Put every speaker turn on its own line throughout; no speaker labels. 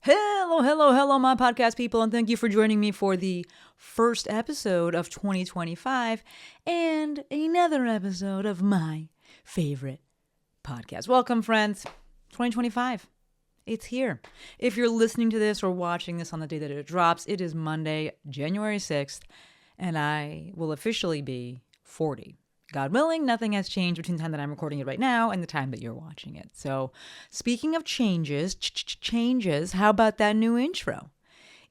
Hello, my podcast people, and thank you for joining me for the first episode of 2025 and another episode of my favorite podcast. Welcome, friends. 2025. It's here. If you're listening to this or watching this on the day that it drops, it is Monday, January 6th, and I will officially be 40. God willing, nothing has changed between the time that I'm recording it right now and the time that you're watching it. So speaking of changes, how about that new intro?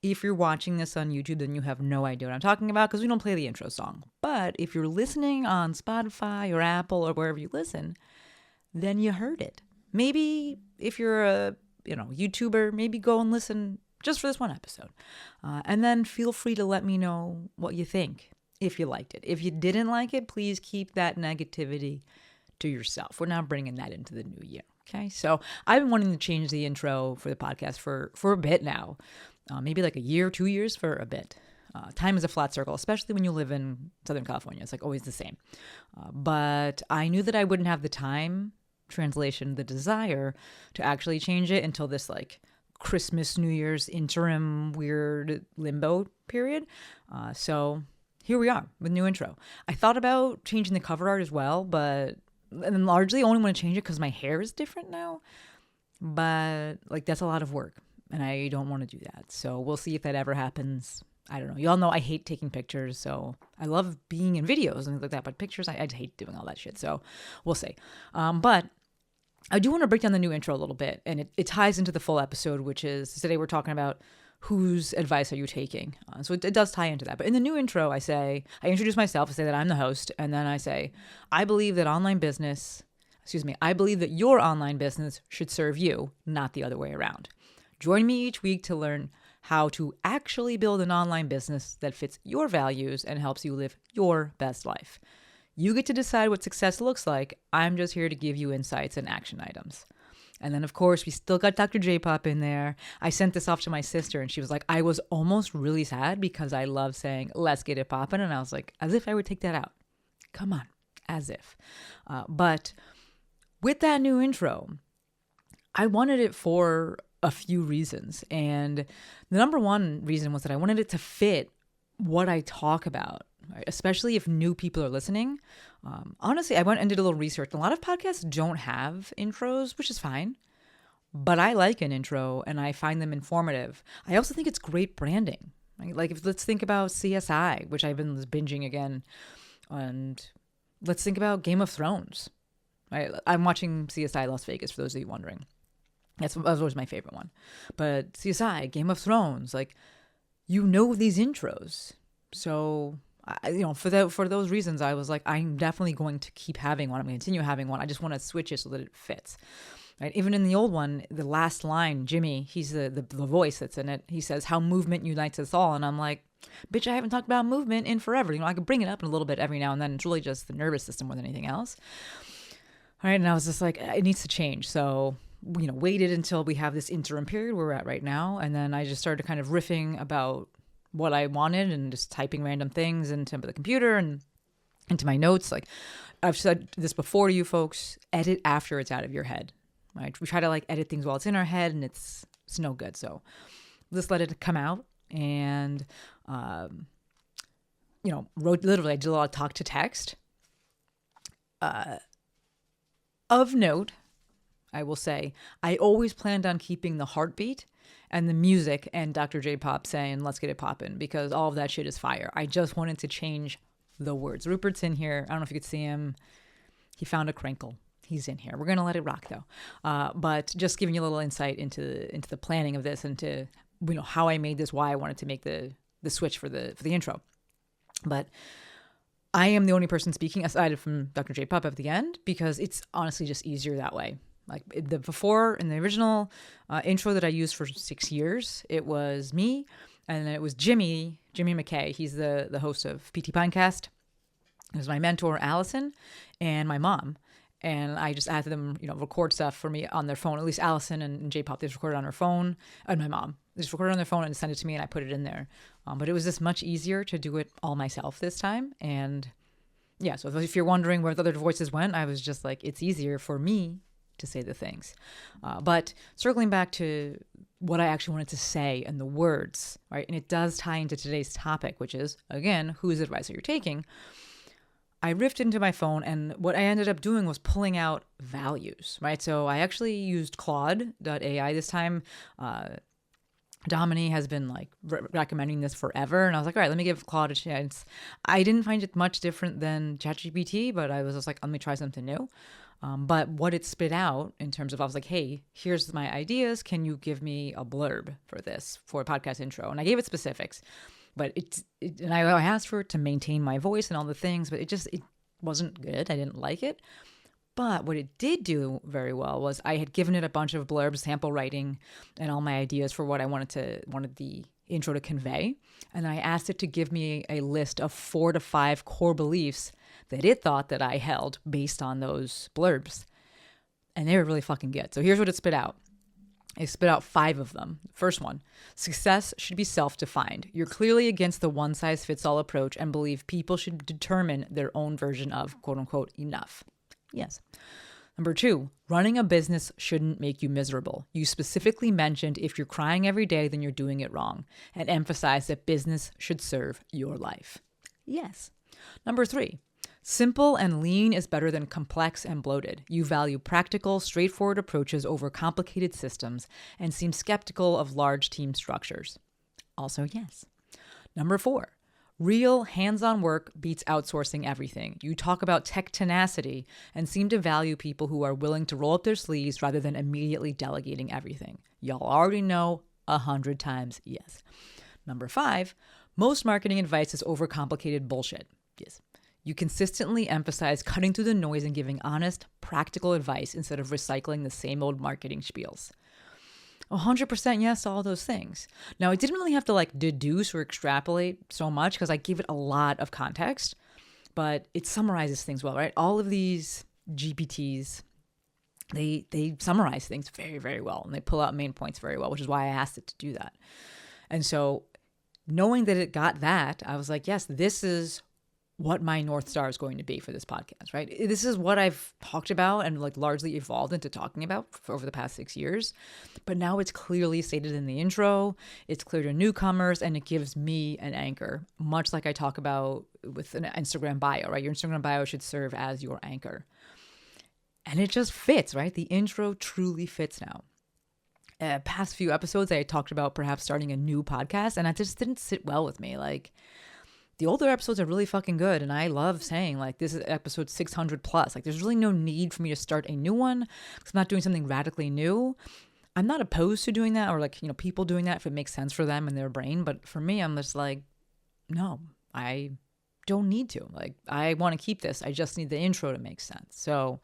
If you're watching this on YouTube, then you have no idea what I'm talking about because we don't play the intro song. But if you're listening on Spotify or Apple or wherever you listen, then you heard it. Maybe if you're a YouTuber, maybe go and listen just for this one episode. And then feel free to let me know what you think. If you liked it. If you didn't like it, please keep that negativity to yourself. We're not bringing that into the new year. Okay. So I've been wanting to change the intro for the podcast for a bit now, maybe like a year, 2 years for a bit. Time is a flat circle, especially when you live in Southern California. It's like always the same. But I knew that I wouldn't have the time, translation, the desire to actually change it until this like Christmas, New Year's interim weird limbo period. So here we are with new intro. I thought about changing the cover art as well, but and largely only want to change it because my hair is different now. But like that's a lot of work, and I don't want to do that. So we'll see if that ever happens. I don't know. Y'all know I hate taking pictures, so I love being in videos and things like that. But pictures, I hate doing all that shit. So we'll see. But I do want to break down the new intro a little bit, and it ties into the full episode, which is today we're talking about whose advice are you taking? So it does tie into that. But in the new intro, I introduce myself, I say that I'm the host, and then I say, I believe that your online business should serve you, not the other way around. Join me each week to learn how to actually build an online business that fits your values and helps you live your best life. You get to decide what success looks like. I'm just here to give you insights and action items. And then, of course, we still got Dr. J-Pop in there. I sent this off to my sister, and she was like, I was almost really sad because I love saying, let's get it poppin'. And I was like, as if I would take that out. Come on, as if. But with that new intro, I wanted it for a few reasons. And the number one reason was that I wanted it to fit what I talk about, right? Especially if new people are listening. Honestly, I went and did a little research. A lot of podcasts don't have intros, which is fine. But I like an intro and I find them informative. I also think it's great branding. Right? Like let's think about CSI, which I've been binging again. And let's think about Game of Thrones. Right? I'm watching CSI Las Vegas, for those of you wondering. That was always my favorite one. But CSI, Game of Thrones, like these intros. So for those reasons, I was like, I'm definitely going to keep having one. I'm going to continue having one. I just want to switch it so that it fits. Right? Even in the old one, the last line, Jimmy, he's the voice that's in it. He says, how movement unites us all. And I'm like, bitch, I haven't talked about movement in forever. I could bring it up in a little bit every now and then. It's really just the nervous system more than anything else. All right. And I was just like, it needs to change. So, waited until we have this interim period where we're at right now. And then I just started kind of riffing about what I wanted and just typing random things into the computer and into my notes. Like I've said this before to you folks, edit after it's out of your head, right? We try to edit things while it's in our head and it's no good. So just let it come out and, literally I did a lot of talk to text. Of note, I will say, I always planned on keeping the heartbeat and the music and Dr. J-Pop saying, let's get it poppin', because all of that shit is fire. I just wanted to change the words. Rupert's in here. I don't know if you could see him. He found a crinkle. He's in here. We're going to let it rock, though. But just giving you a little insight into the planning of this and to how I made this, why I wanted to make the switch for the intro. But I am the only person speaking aside from Dr. J-Pop at the end because it's honestly just easier that way. Like before in the original intro that I used for 6 years, it was me and it was Jimmy McKay. He's the host of PT Pinecast. It was my mentor, Allison, and my mom. And I just had them, record stuff for me on their phone. At least Allison and J-Pop, they just recorded on her phone. And my mom, they just recorded on their phone and sent it to me and I put it in there. But it was just much easier to do it all myself this time. And yeah, so if you're wondering where the other voices went, I was just like, it's easier for me to say the things. But circling back to, what I actually wanted to say and the words, right? And it does tie into today's topic, which is, again, whose advice are you taking? I riffed into my phone, and what I ended up doing was pulling out values, right? So I actually used Claude.ai this time. Dominique has been like recommending this forever. And I was like, all right, let me give Claude a chance. I didn't find it much different than ChatGPT, but I was just like, let me try something new. But what it spit out in terms of, I was like, hey, here's my ideas. Can you give me a blurb for this, for a podcast intro? And I gave it specifics. But and I asked for it to maintain my voice and all the things, but it wasn't good. I didn't like it. But what it did do very well was I had given it a bunch of blurbs, sample writing, and all my ideas for what I wanted the intro to convey. And I asked it to give me a list of 4 to 5 core beliefs that it thought that I held based on those blurbs. And they were really fucking good. So here's what it spit out. I spit out 5 of them. First one, success should be self-defined. You're clearly against the one-size-fits-all approach and believe people should determine their own version of quote-unquote enough. Yes. Number 2, running a business shouldn't make you miserable. You specifically mentioned if you're crying every day, then you're doing it wrong, and emphasize that business should serve your life. Yes. Number 3, simple and lean is better than complex and bloated. You value practical, straightforward approaches over complicated systems and seem skeptical of large team structures. Also, yes. Number 4, real hands-on work beats outsourcing everything. You talk about tech tenacity and seem to value people who are willing to roll up their sleeves rather than immediately delegating everything. Y'all already know 100 times yes. Number 5, most marketing advice is overcomplicated bullshit. Yes. You consistently emphasize cutting through the noise and giving honest, practical advice instead of recycling the same old marketing spiels. 100% yes to all those things. Now, I didn't really have to like deduce or extrapolate so much because I gave it a lot of context, but it summarizes things well, right? All of these GPTs, they summarize things very, very well, and they pull out main points very well, which is why I asked it to do that. And so knowing that it got that, I was like, yes, this is what my North Star is going to be for this podcast, right? This is what I've talked about and like largely evolved into talking about for over the past 6 years. But now it's clearly stated in the intro, it's clear to newcomers, and it gives me an anchor, much like I talk about with an Instagram bio, right? Your Instagram bio should serve as your anchor. And it just fits, right? The intro truly fits now. Past few episodes, I talked about perhaps starting a new podcast, and that just didn't sit well with me. Like, the older episodes are really fucking good, and I love saying, like, this is episode 600 plus. Like, there's really no need for me to start a new one because I'm not doing something radically new. I'm not opposed to doing that or, like, people doing that if it makes sense for them and their brain. But for me, I'm just like, no, I don't need to. Like, I want to keep this. I just need the intro to make sense. So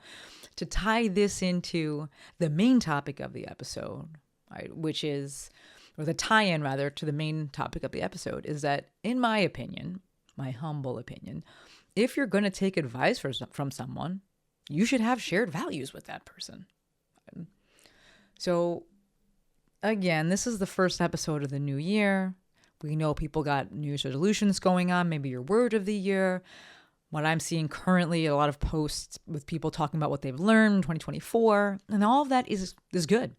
to tie this into the main topic of the episode, right, which is, or the tie-in rather to the main topic of the episode, is that in my opinion, my humble opinion, if you're going to take advice from someone, you should have shared values with that person. So again, this is the first episode of the new year. We know people got New Year's resolutions going on, maybe your word of the year. What I'm seeing currently, a lot of posts with people talking about what they've learned in 2024, and all of that is good.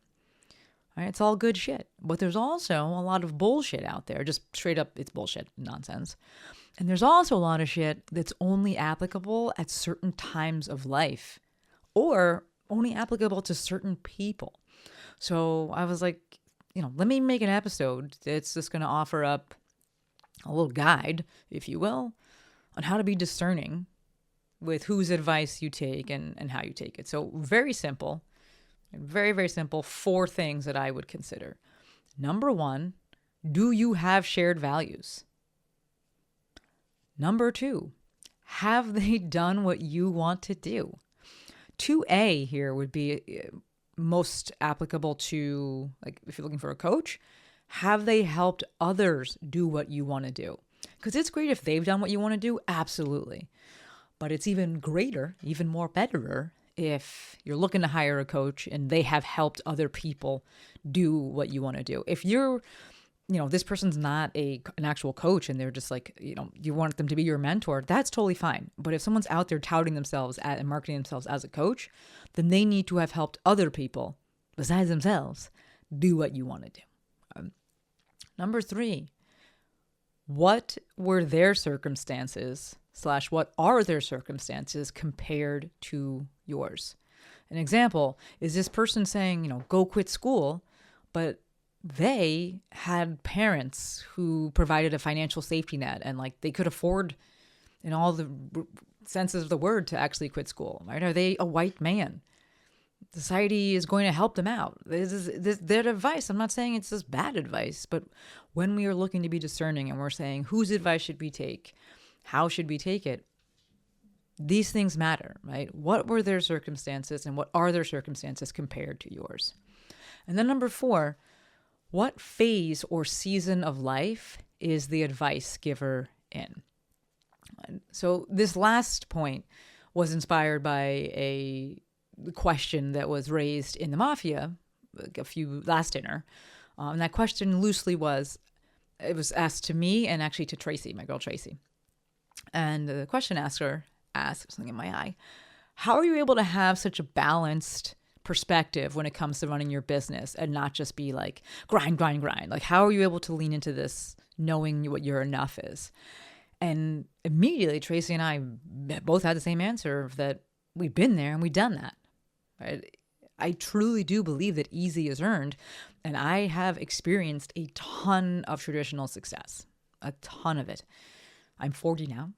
Right? It's all good shit. But there's also a lot of bullshit out there. Just straight up, it's bullshit, nonsense. And there's also a lot of shit that's only applicable at certain times of life or only applicable to certain people. So I was like, let me make an episode that's just going to offer up a little guide, if you will, on how to be discerning with whose advice you take and how you take it. So very simple. Very, very simple. 4 things that I would consider. Number 1, do you have shared values? Number 2, have they done what you want to do? 2A here would be most applicable to, like, if you're looking for a coach, have they helped others do what you want to do? Because it's great if they've done what you want to do, absolutely. But it's even greater, even more betterer, if you're looking to hire a coach and they have helped other people do what you want to do. If you're, this person's not an actual coach and they're just like, you want them to be your mentor, that's totally fine. But if someone's out there touting themselves and marketing themselves as a coach, then they need to have helped other people besides themselves do what you want to do. Number 3, what were their circumstances / what are their circumstances compared to yours? An example is this person saying, go quit school, but they had parents who provided a financial safety net and they could afford in all the senses of the word to actually quit school, right? Are they a white man? Society is going to help them out. This is their advice. I'm not saying it's just bad advice, but when we are looking to be discerning and we're saying whose advice should we take, how should we take it, these things matter, right? What were their circumstances and what are their circumstances compared to yours? And then number 4, what phase or season of life is the advice giver in? So this last point was inspired by a question that was raised in the Mafia last dinner. And that question loosely was asked to me and actually to Tracy, my girl Tracy. And the question asker asked, something in my eye, how are you able to have such a balanced perspective when it comes to running your business and not just be grind? How are you able to lean into this knowing what your enough is? And immediately Tracy and I both had the same answer that we've been there and we've done that. Right? I truly do believe that easy is earned. And I have experienced a ton of traditional success, a ton of it. I'm 40 now.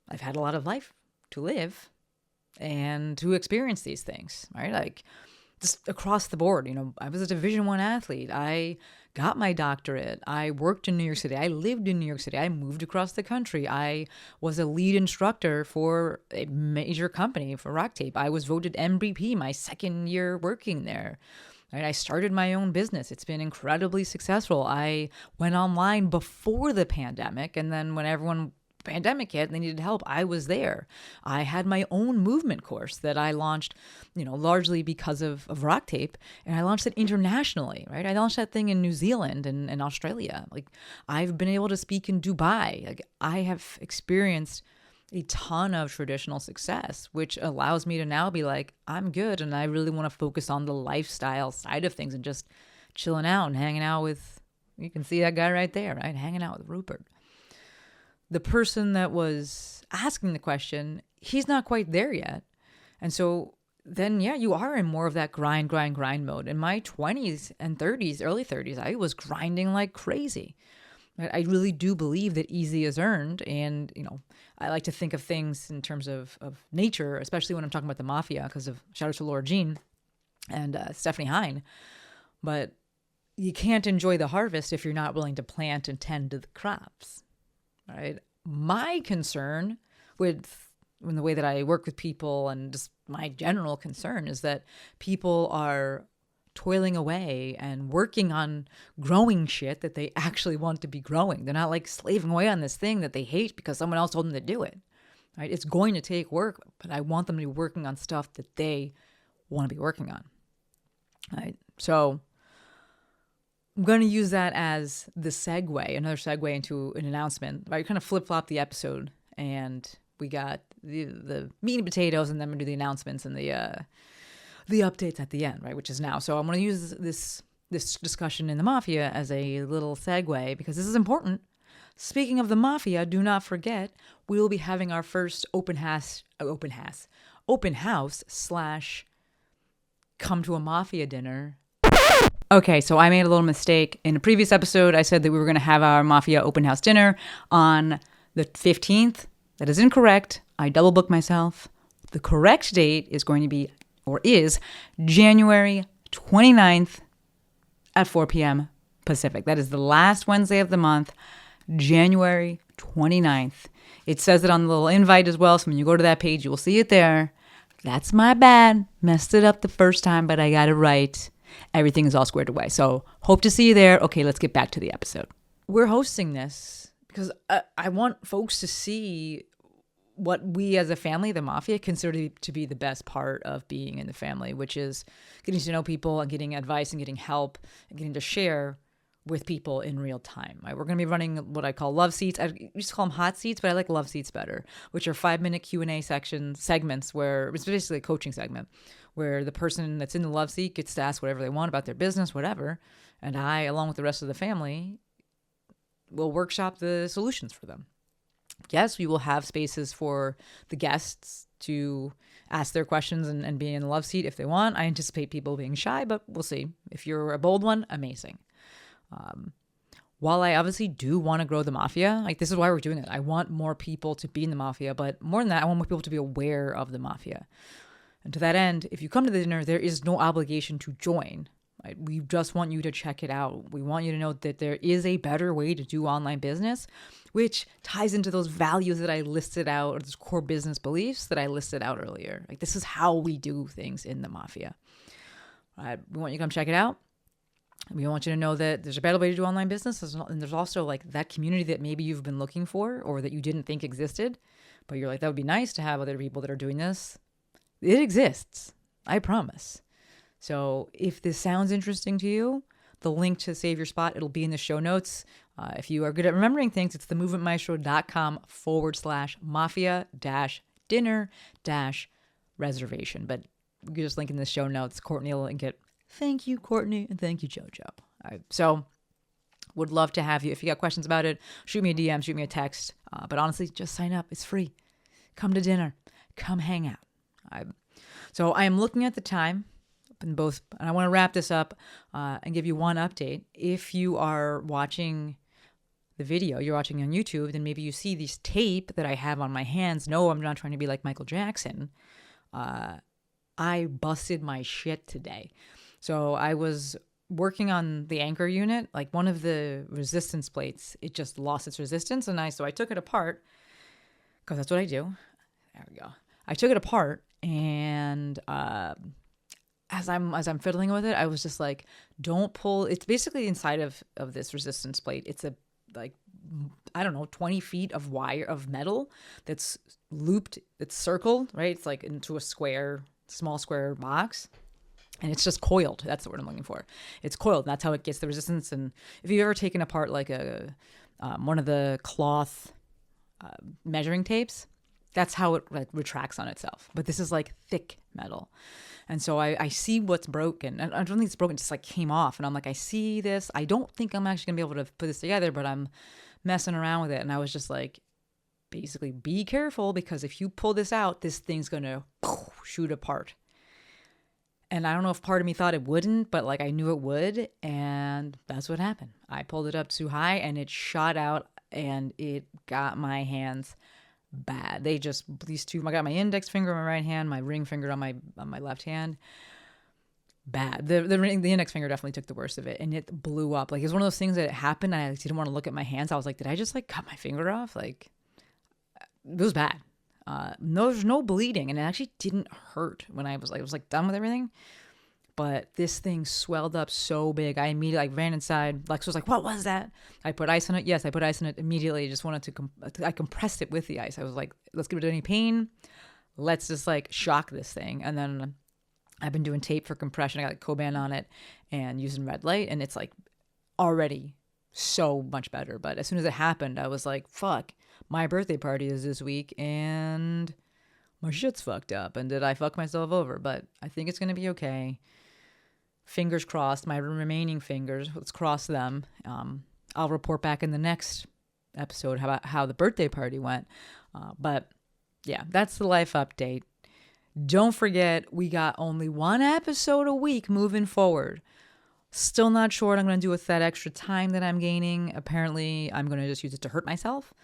I've had a lot of life to live and to experience these things, right? Just across the board, I was a Division I athlete. I got my doctorate. I worked in New York City. I lived in New York City. I moved across the country. I was a lead instructor for a major company for Rock Tape. I was voted MVP my second year working there. Right? I started my own business. It's been incredibly successful. I went online before the pandemic, and then when everyone pandemic hit and they needed help, I was there. I had my own movement course that I launched, largely because of Rock Tape, and I launched it internationally, right? I launched that thing in New Zealand and Australia. I've been able to speak in Dubai. I have experienced a ton of traditional success, which allows me to now be I'm good, and I really want to focus on the lifestyle side of things and just chilling out and hanging out with, you can see that guy right there, right? Hanging out with Rupert. The person that was asking the question, he's not quite there yet. And so then, you are in more of that grind mode. In my 20s and 30s, early 30s, I was grinding like crazy. I really do believe that easy is earned. And, I like to think of things in terms of nature, especially when I'm talking about the Mafia, because of shout out to Laura Jean and Stephanie Hine. But you can't enjoy the harvest if you're not willing to plant and tend to the crops. Right. My concern in the way that I work with people and just my general concern is that people are toiling away and working on growing shit that they actually want to be growing. They're not slaving away on this thing that they hate because someone else told them to do it. Right. It's going to take work, but I want them to be working on stuff that they want to be working on. Right. So I'm going to use that as the another segue into an announcement. Right, kind of flip-flop the episode, and we got the meat and potatoes, and then we do the announcements and the updates at the end, right, which is now. So I'm going to use this discussion in the Mafia as a little segue because this is important. Speaking of the Mafia, do not forget we will be having our first open house / come to a Mafia dinner. Okay, so I made a little mistake. In a previous episode, I said that we were going to have our Mafia open house dinner on the 15th. That is incorrect. I double booked myself. The correct date is January 29th at 4 p.m. Pacific. That is the last Wednesday of the month, January 29th. It says it on the little invite as well, so when you go to that page, you will see it there. That's my bad. Messed it up the first time, but I got it right. Everything is all squared away. So hope to see you there. Okay, let's get back to the episode. We're hosting this because I want folks to see what we as a family, the Mafia, consider to be the best part of being in the family, which is getting to know people and getting advice and getting help and getting to share with people in real time. Right? We're going to be running what I call love seats. I used to call them hot seats, but I like love seats better, which are 5-minute Q&A segments where it's basically a coaching segment where the person that's in the love seat gets to ask whatever they want about their business, whatever. And I, along with the rest of the family, we'll workshop the solutions for them. Yes, we will have spaces for the guests to ask their questions and be in the love seat if they want. I anticipate people being shy, but we'll see. If you're a bold one, amazing. While I obviously do want to grow the Mafia, like this is why we're doing it. I want more people to be in the Mafia, but more than that, I want more people to be aware of the Mafia. And to that end, if you come to the dinner, there is no obligation to join. Right? We just want you to check it out. We want you to know that there is a better way to do online business, which ties into those values that I listed out, or those core business beliefs that I listed out earlier. Like this is how we do things in the Mafia. We want you to come check it out. We want you to know that there's a better way to do online business. And there's also like that community that maybe you've been looking for or that you didn't think existed, but you're like, that would be nice to have other people that are doing this. It exists. I promise. So if this sounds interesting to you, the link to save your spot, it'll be in the show notes. If you are good at remembering things, it's themovementmaestro.com/mafia-dinner-reservation. But you can just link in the show notes. Courtney will link it. Thank you, Courtney, and thank you, JoJo. All right, so would love to have you. If you got questions about it, shoot me a DM, shoot me a text. But honestly, just sign up. It's free. Come to dinner. Come hang out. So I am looking at the time. And I want to wrap this up and give you one update. If you are watching the video, you're watching on YouTube, then maybe you see this tape that I have on my hands. No, I'm not trying to be like Michael Jackson. I busted my shit today. So I was working on the anchor unit, like one of the resistance plates, it just lost its resistance. So I took it apart because that's what I do. There we go. I took it apart and as I'm fiddling with it, I was just like, don't pull. It's basically inside of this resistance plate. It's a 20 feet of wire of metal that's looped. It's circled, right? It's like into a small square box. And it's just coiled. That's the word I'm looking for. It's coiled. And that's how it gets the resistance. And if you've ever taken apart like one of the cloth measuring tapes, that's how it like retracts on itself. But this is like thick metal. And so I see what's broken. And I don't think it's broken. It just like came off. And I'm like, I see this. I don't think I'm actually going to be able to put this together, but I'm messing around with it. And I was just like, basically, be careful because if you pull this out, this thing's going to shoot apart. And I don't know if part of me thought it wouldn't, but like I knew it would. And that's what happened. I pulled it up too high and it shot out and it got my hands bad. These two, I got my index finger on my right hand, my ring finger on my left hand. Bad. The index finger definitely took the worst of it and it blew up. Like it was one of those things that happened. And I didn't want to look at my hands. I was like, did I just like cut my finger off? Like it was bad. There's no bleeding, and it actually didn't hurt when I was like done with everything. But this thing swelled up so big. I immediately ran inside. Lex was like, "What was that?" I put ice on it. Yes, I put ice on it immediately. I just wanted to. I compressed it with the ice. I was like, "Let's give it any pain. Let's just like shock this thing." And then I've been doing tape for compression. I got like Coban on it and using red light, and it's like already so much better. But as soon as it happened, I was like, "Fuck." My birthday party is this week and my shit's fucked up. And did I fuck myself over? But I think it's going to be okay. Fingers crossed. My remaining fingers, let's cross them. I'll report back in the next episode about how the birthday party went. But yeah, that's the life update. Don't forget, we got only one episode a week moving forward. Still not sure what I'm going to do with that extra time that I'm gaining. Apparently, I'm going to just use it to hurt myself.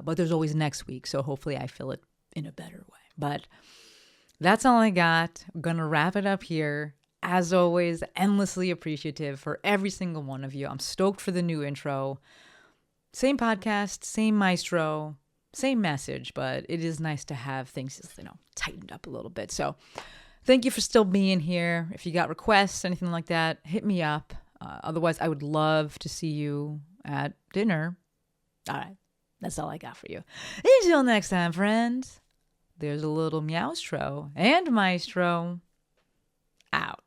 But there's always next week, so hopefully I fill it in a better way. But that's all I got. I'm going to wrap it up here. As always, endlessly appreciative for every single one of you. I'm stoked for the new intro. Same podcast, same Maestro, same message, but it is nice to have things, tightened up a little bit. So thank you for still being here. If you got requests, anything like that, hit me up. Otherwise, I would love to see you at dinner. All right. That's all I got for you. Until next time, friends, there's a little Meowstro and Maestro out.